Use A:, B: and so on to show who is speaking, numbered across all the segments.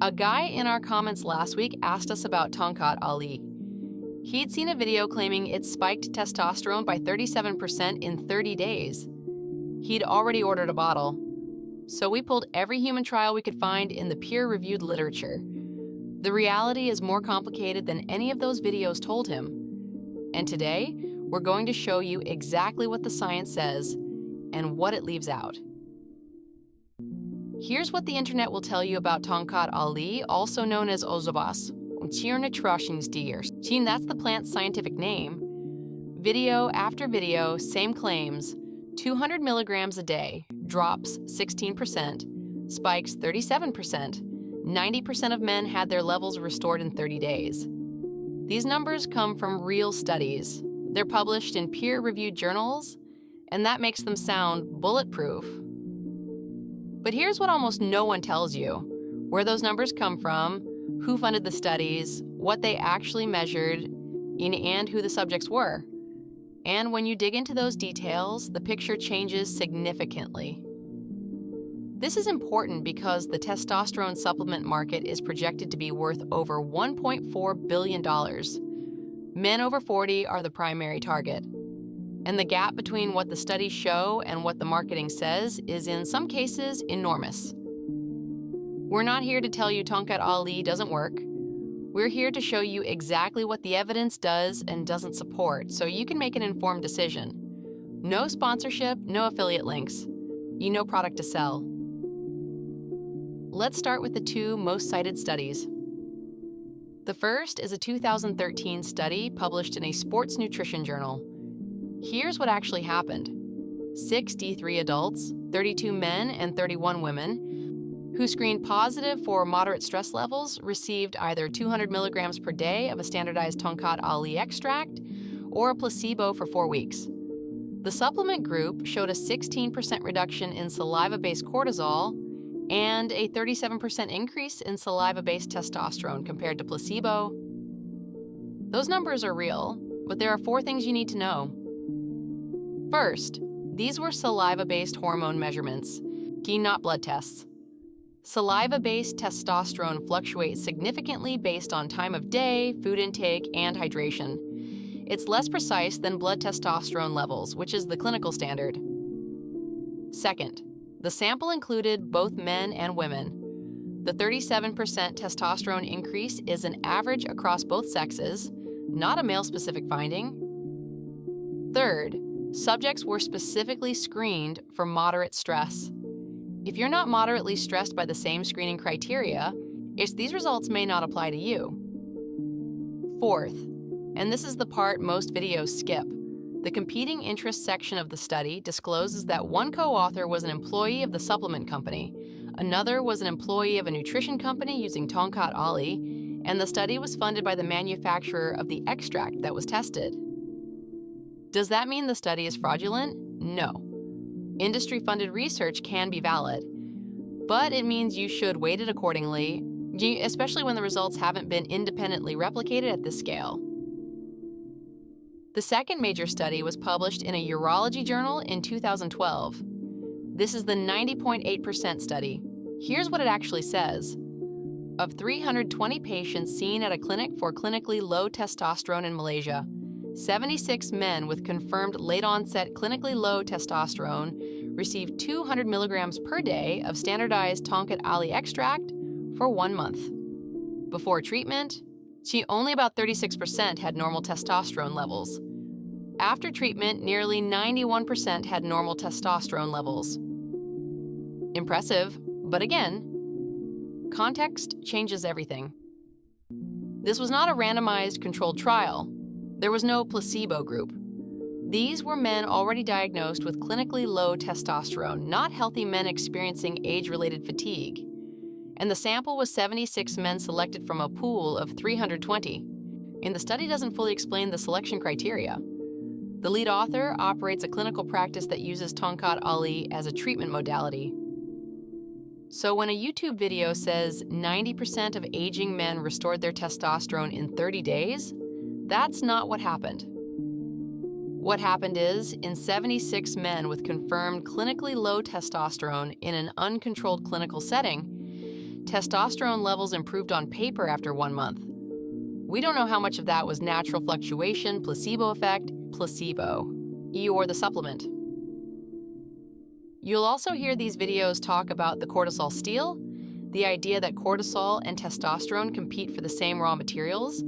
A: A guy in our comments last week asked us about Tongkat Ali. He'd seen a video claiming it spiked testosterone by 37% in 30 days. He'd already ordered a bottle. So we pulled every human trial we could find in the peer-reviewed literature. The reality is more complicated than any of those videos told him. And today, we're going to show you exactly what the science says and what it leaves out. Here's what the internet will tell you about Tongkat Ali, also known as ozobas, that's the plant's scientific name. Video after video, same claims, 200 milligrams a day, drops 16%, spikes 37%, 90% of men had their levels restored in 30 days. These numbers come from real studies. They're published in peer-reviewed journals, and that makes them sound bulletproof. But here's what almost no one tells you: where those numbers come from, who funded the studies, what they actually measured, and who the subjects were. And when you dig into those details, the picture changes significantly. This is important because the testosterone supplement market is projected to be worth over $1.4 billion. Men over 40 are the primary target. And the gap between what the studies show and what the marketing says is in some cases enormous. We're not here to tell you Tongkat Ali doesn't work. We're here to show you exactly what the evidence does and doesn't support, so you can make an informed decision. No sponsorship, no affiliate links. No product to sell. Let's start with the two most cited studies. The first is a 2013 study published in a sports nutrition journal. Here's what actually happened. 63 adults, 32 men and 31 women, who screened positive for moderate stress levels received either 200 milligrams per day of a standardized Tongkat Ali extract or a placebo for 4 weeks. The supplement group showed a 16% reduction in saliva-based cortisol and a 37% increase in saliva-based testosterone compared to placebo. Those numbers are real, but there are 4 things you need to know. First, these were saliva-based hormone measurements, not blood tests. Saliva-based testosterone fluctuates significantly based on time of day, food intake, and hydration. It's less precise than blood testosterone levels, which is the clinical standard. Second, the sample included both men and women. The 37% testosterone increase is an average across both sexes, not a male-specific finding. Third, subjects were specifically screened for moderate stress. If you're not moderately stressed by the same screening criteria, these results may not apply to you. Fourth, and this is the part most videos skip, the competing interests section of the study discloses that one co-author was an employee of the supplement company, another was an employee of a nutrition company using Tongkat Ali, and the study was funded by the manufacturer of the extract that was tested. Does that mean the study is fraudulent? No. Industry-funded research can be valid, but it means you should weight it accordingly, especially when the results haven't been independently replicated at this scale. The second major study was published in a urology journal in 2012. This is the 90.8% study. Here's what it actually says. Of 320 patients seen at a clinic for clinically low testosterone in Malaysia, 76 men with confirmed late-onset clinically low testosterone received 200 milligrams per day of standardized Tongkat Ali extract for 1 month. Before treatment, only about 36% had normal testosterone levels. After treatment, nearly 91% had normal testosterone levels. Impressive, but again, context changes everything. This was not a randomized controlled trial. There was no placebo group. These were men already diagnosed with clinically low testosterone, not healthy men experiencing age-related fatigue. And the sample was 76 men selected from a pool of 320. And the study doesn't fully explain the selection criteria. The lead author operates a clinical practice that uses Tongkat Ali as a treatment modality. So when a YouTube video says 90% of aging men restored their testosterone in 30 days, that's not what happened. What happened is, in 76 men with confirmed clinically low testosterone in an uncontrolled clinical setting, testosterone levels improved on paper after 1 month. We don't know how much of that was natural fluctuation, placebo effect, or the supplement. You'll also hear these videos talk about the cortisol steal, the idea that cortisol and testosterone compete for the same raw materials,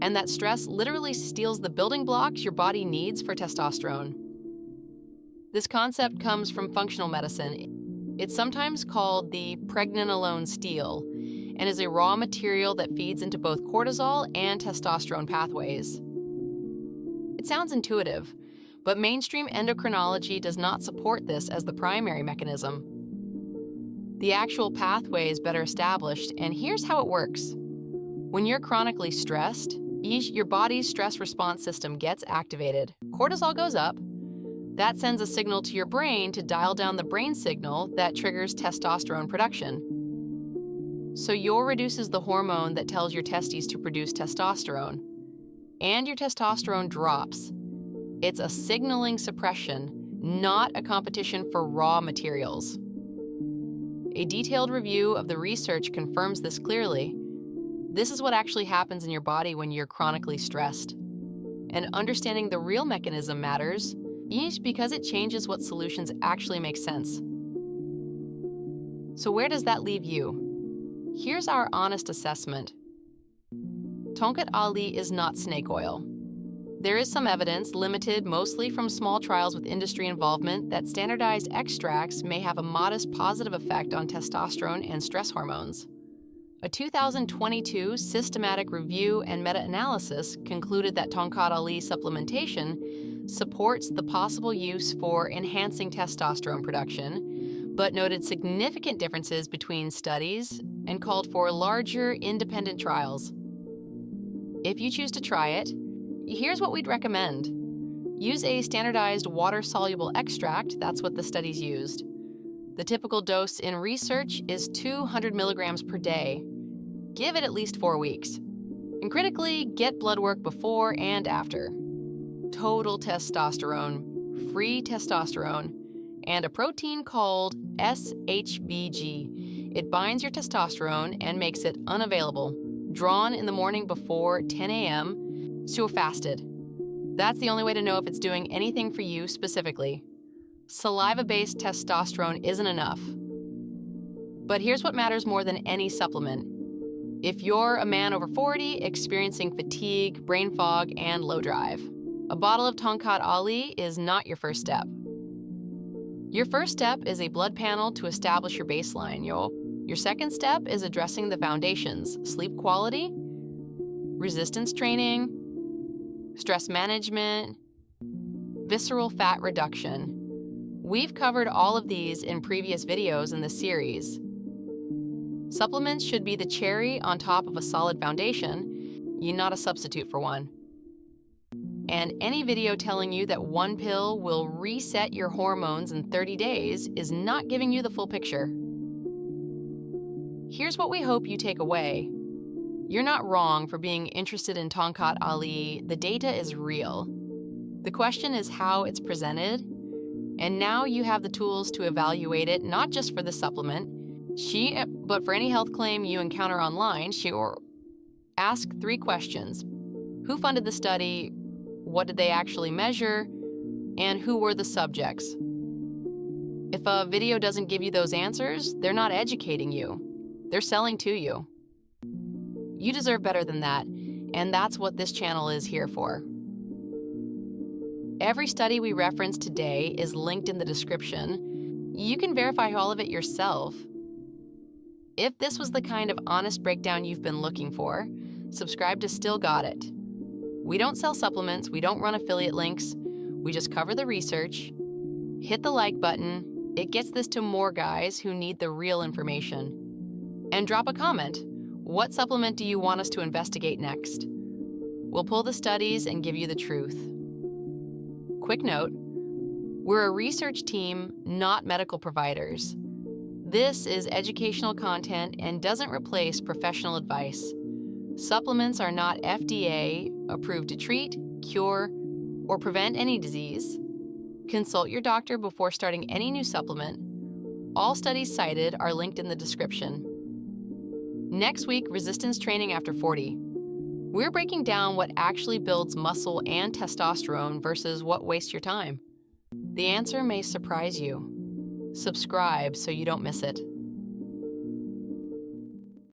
A: and that stress literally steals the building blocks your body needs for testosterone. This concept comes from functional medicine. It's sometimes called the pregnenolone steal and is a raw material that feeds into both cortisol and testosterone pathways. It sounds intuitive, but mainstream endocrinology does not support this as the primary mechanism. The actual pathway is better established, and here's how it works. When you're chronically stressed, your body's stress response system gets activated. Cortisol goes up. That sends a signal to your brain to dial down the brain signal that triggers testosterone production. So your reduces the hormone that tells your testes to produce testosterone. And your testosterone drops. It's a signaling suppression, not a competition for raw materials. A detailed review of the research confirms this clearly. This is what actually happens in your body when you're chronically stressed. And understanding the real mechanism matters, because it changes what solutions actually make sense. So where does that leave you? Here's our honest assessment. Tongkat Ali is not snake oil. There is some evidence, limited mostly from small trials with industry involvement, that standardized extracts may have a modest positive effect on testosterone and stress hormones. A 2022 systematic review and meta-analysis concluded that Tongkat Ali supplementation supports the possible use for enhancing testosterone production, but noted significant differences between studies and called for larger independent trials. If you choose to try it, here's what we'd recommend. Use a standardized water-soluble extract. That's what the studies used. The typical dose in research is 200 milligrams per day. Give it at least 4 weeks. And critically, get blood work before and after. Total testosterone, free testosterone, and a protein called HPA-HPG. It binds your testosterone and makes it unavailable, drawn in the morning before 10 a.m., so you're fasted. That's the only way to know if it's doing anything for you specifically. Saliva-based testosterone isn't enough. But here's what matters more than any supplement. If you're a man over 40 experiencing fatigue, brain fog, and low drive, a bottle of Tongkat Ali is not your first step. Your first step is a blood panel to establish your baseline, Your second step is addressing the foundations: sleep quality, resistance training, stress management, visceral fat reduction. We've covered all of these in previous videos in this series. Supplements should be the cherry on top of a solid foundation, not a substitute for one. And any video telling you that one pill will reset your hormones in 30 days is not giving you the full picture. Here's what we hope you take away. You're not wrong for being interested in Tongkat Ali. The data is real. The question is how it's presented, and now you have the tools to evaluate it, not just for the supplement, but for any health claim you encounter online. Ask 3 questions. Who funded the study? What did they actually measure? And who were the subjects? If a video doesn't give you those answers, they're not educating you. They're selling to you. You deserve better than that, and that's what this channel is here for. Every study we reference today is linked in the description. You can verify all of it yourself. If this was the kind of honest breakdown you've been looking for, subscribe to Still Got It. We don't sell supplements, we don't run affiliate links, we just cover the research. Hit the like button, it gets this to more guys who need the real information. And drop a comment. What supplement do you want us to investigate next? We'll pull the studies and give you the truth. Quick note, we're a research team, not medical providers. This is educational content and doesn't replace professional advice. Supplements are not FDA approved to treat, cure, or prevent any disease. Consult your doctor before starting any new supplement. All studies cited are linked in the description. Next week, resistance training after 40. We're breaking down what actually builds muscle and testosterone versus what wastes your time. The answer may surprise you. Subscribe so you don't miss it.